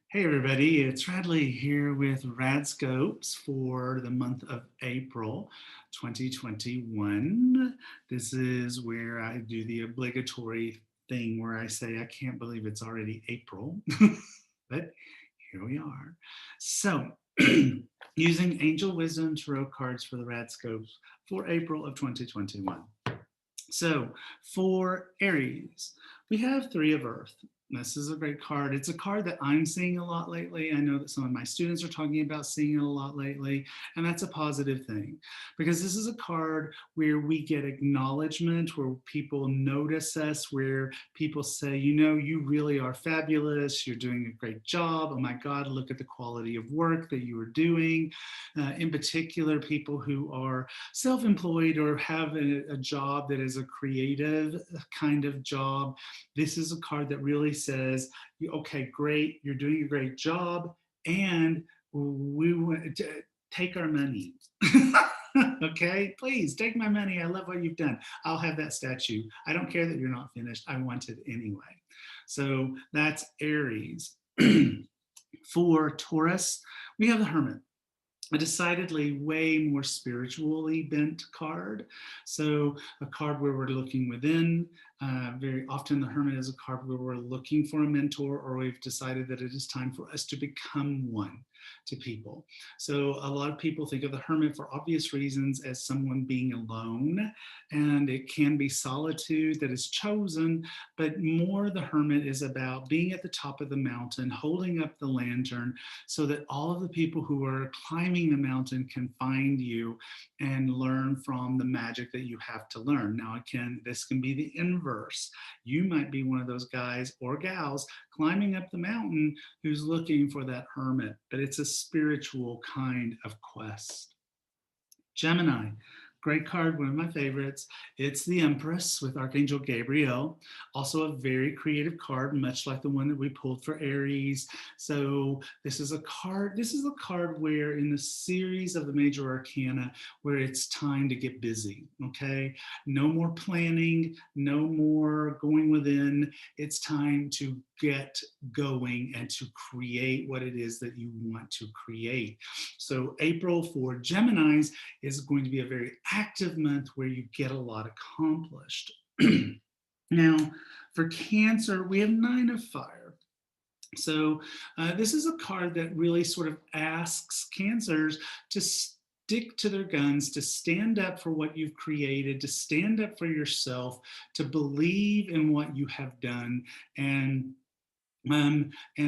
Hey everybody, it's Radley here with RadScopes for the month of April 2021. This is where I do the obligatory thing where I say, I can't believe it's already April, but here we are. So, using Angel Wisdom Tarot cards for the RadScopes for April of 2021. So for Aries, we have Three of Earth. This is a great card. It's a card that I'm seeing a lot lately. I know that some of my students are talking about seeing it a lot lately, and that's a positive thing because this is a card where we get acknowledgement, where people notice us, where people say, you know, you really are fabulous. You're doing a great job. Oh my God, look at the quality of work that you are doing. In particular, people who are self-employed or have a job that is a creative kind of job. This is a card that really says, okay, great, you're doing a great job, and we want to take our money. Okay, please take my money. I love what you've done. I'll have that statue. I don't care that you're not finished. I want it anyway. So that's Aries. For Taurus, we have the Hermit, a decidedly way more spiritually bent card. So a card where we're looking within. Very often the Hermit is a card where we're looking for a mentor, or we've decided that it is time for us to become one to people. So a lot of people think of the Hermit for obvious reasons as someone being alone, and it can be solitude that is chosen, but more the Hermit is about being at the top of the mountain, holding up the lantern so that all of the people who are climbing the mountain can find you and learn from the magic that you have to learn. Now, this can be the inverse. You might be one of those guys or gals climbing up the mountain who's looking for that hermit, but it's a spiritual kind of quest. Gemini, great card, one of my favorites. It's the Empress with Archangel Gabriel. Also a very creative card, much like the one that we pulled for Aries. So this is a card where in the series of the major arcana where it's time to get busy, okay? No more planning, no more going within. It's time to get going and to create what it is that you want to create. So April for Geminis is going to be a very active month where you get a lot accomplished. Now, for Cancer, we have Nine of Fire. So this is a card that really sort of asks Cancers to stick to their guns, to stand up for what you've created, to stand up for yourself, to believe in what you have done, and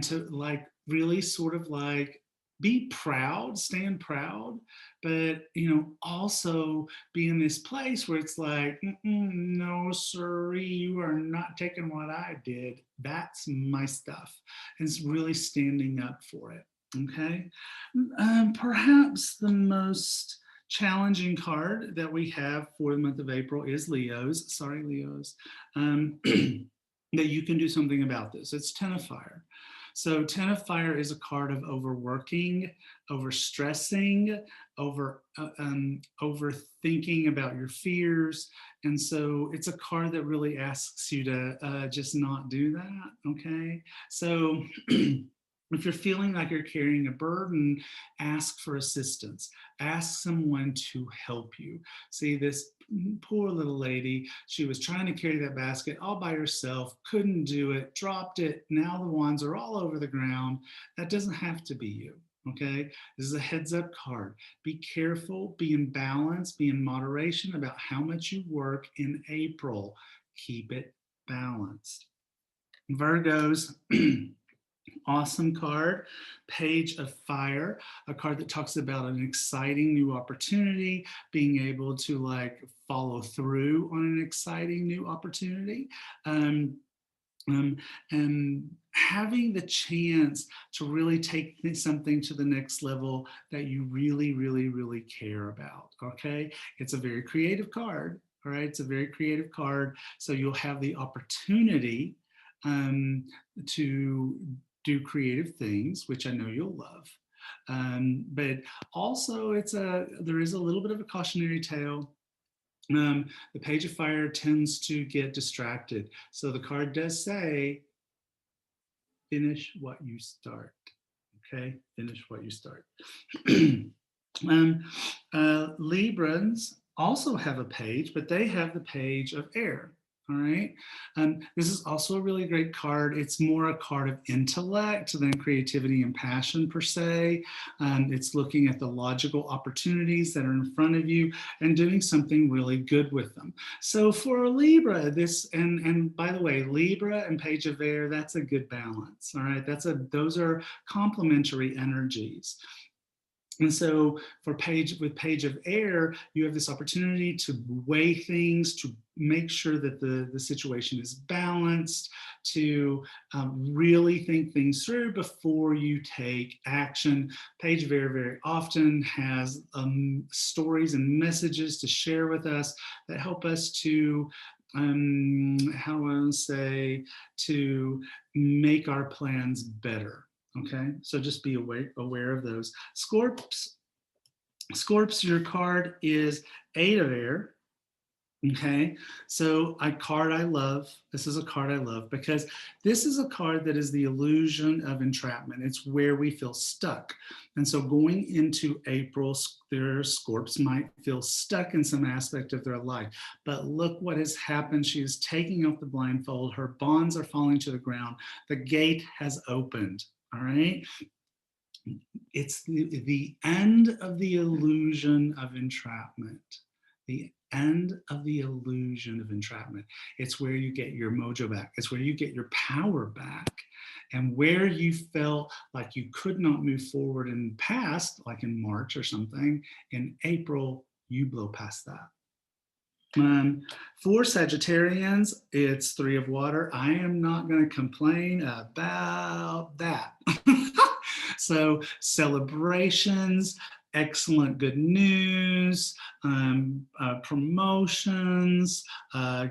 to like really sort of like be proud, stand proud, but also be in this place where it's like, no, sorry, you are not taking what I did. That's my stuff. And it's really standing up for it. Okay. Perhaps the most challenging card that we have for the month of April is Leo's. Sorry, Leo's. That you can do something about this. It's Ten of Fire. So Ten of Fire is a card of overworking, overstressing, overthinking about your fears. And so it's a card that really asks you to just not do that, okay? So if you're feeling like you're carrying a burden, ask for assistance. Ask someone to help you. See, this poor little lady, she was trying to carry that basket all by herself, couldn't do it, dropped it. Now the wands are all over the ground. That doesn't have to be you. Okay, this is a heads up card. Be careful, be in balance, be in moderation about how much you work in April. Keep it balanced. Virgos, awesome card, Page of Fire, a card that talks about an exciting new opportunity, being able to like follow through on an exciting new opportunity. And having the chance to really take something to the next level that you really, really, really care about, okay? It's a very creative card, all right? It's a very creative card, so you'll have the opportunity to do creative things, which I know you'll love. But also there is a little bit of a cautionary tale. The Page of Fire tends to get distracted. So the card does say, finish what you start. Okay, finish what you start. Librans also have a page, but they have the page of air. All right. This is also a really great card. It's more a card of intellect than creativity and passion per se. It's looking at the logical opportunities that are in front of you and doing something really good with them. So for a Libra, this, and by the way, Libra and page of air, that's a good balance. All right. Those are complementary energies. And so with page of air, you have this opportunity to weigh things, to make sure that the situation is balanced, to really think things through before you take action. Page of air very often has stories and messages to share with us that help us to how do I say, to make our plans better. Okay, so just be aware of those. Scorps, your card is 8 of air. Okay, so a card I love. This is a card I love because this is a card that is the illusion of entrapment. It's where we feel stuck. And so going into April, their Scorps might feel stuck in some aspect of their life. But look what has happened. She is taking off the blindfold. Her bonds are falling to the ground. The gate has opened. All right. It's the end of the illusion of entrapment. The end of the illusion of entrapment. It's where you get your mojo back. It's where you get your power back. And where you felt like you could not move forward in the past, like in March or something, in April, you blow past that. For Sagittarians, it's 3 of water. I am not going to complain about that. So celebrations, excellent good news, promotions,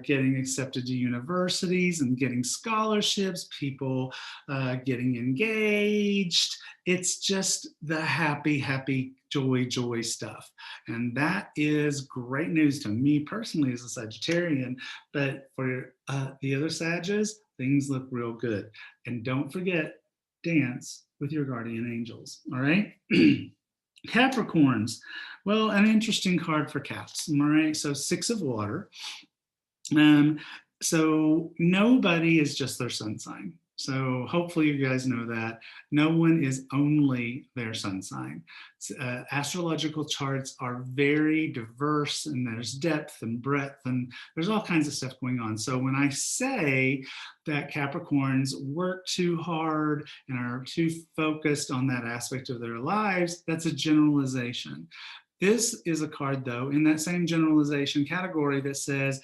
getting accepted to universities and getting scholarships, people getting engaged. It's just the happy, joy stuff. And that is great news to me personally as a Sagittarian, but for the other Sages, things look real good. And don't forget, dance with your guardian angels, all right? Capricorns, well, an interesting card for Caps, all right? So 6 of water. So nobody is just their sun sign. So hopefully you guys know that. No one is only their sun sign. Astrological charts are very diverse, and there's depth and breadth, and there's all kinds of stuff going on. So when I say that Capricorns work too hard and are too focused on that aspect of their lives, that's a generalization. This is a card, though, in that same generalization category that says,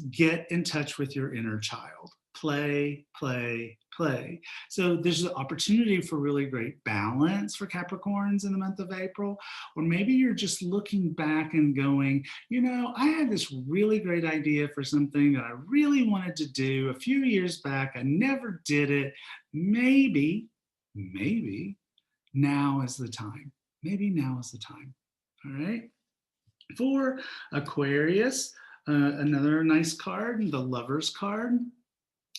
get in touch with your inner child. Play. So there's an opportunity for really great balance for Capricorns in the month of April. Or maybe you're just looking back and going, you know, I had this really great idea for something that I really wanted to do a few years back. I never did it. Maybe now is the time. Maybe now is the time. All right. For Aquarius, another nice card, the Lover's card.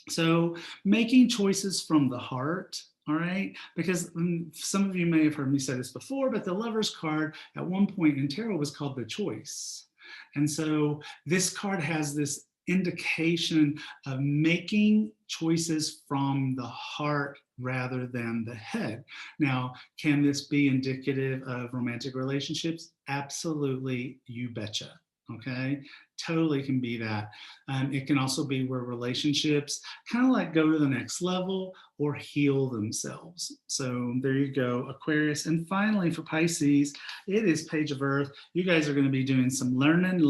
So making choices from the heart, all right? Because some of you may have heard me say this before, but the Lover's card at one point in tarot was called the Choice. And so this card has this indication of making choices from the heart rather than the head. Now, can this be indicative of romantic relationships? Absolutely, you betcha. Okay, totally can be that. It can also be where relationships kind of like go to the next level or heal themselves. So there you go, Aquarius. And finally for Pisces, it is Page of Earth. You guys are going to be doing some learning.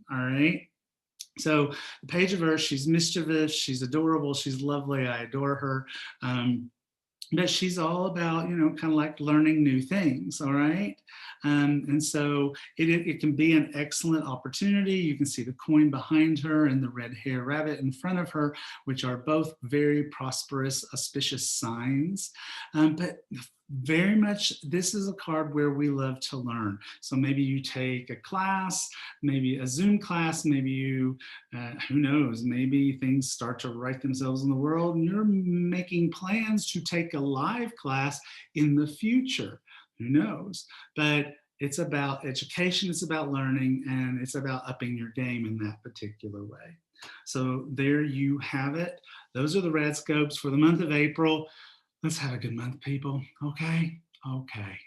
All right. So the Page of Earth, she's mischievous, she's adorable, she's lovely. I adore her. But she's all about, you know, kind of like learning new things, all right? And so it can be an excellent opportunity. You can see the coin behind her and the red hair rabbit in front of her, which are both very prosperous, auspicious signs. But very much, this is a card where we love to learn. So maybe you take a class, maybe a Zoom class, maybe you, who knows, maybe things start to right themselves in the world and you're making plans to take a live class in the future. Who knows? But it's about education, it's about learning, and it's about upping your game in that particular way. So there you have it. Those are the RadScopes for the month of April. Let's have a good month, people. Okay? Okay.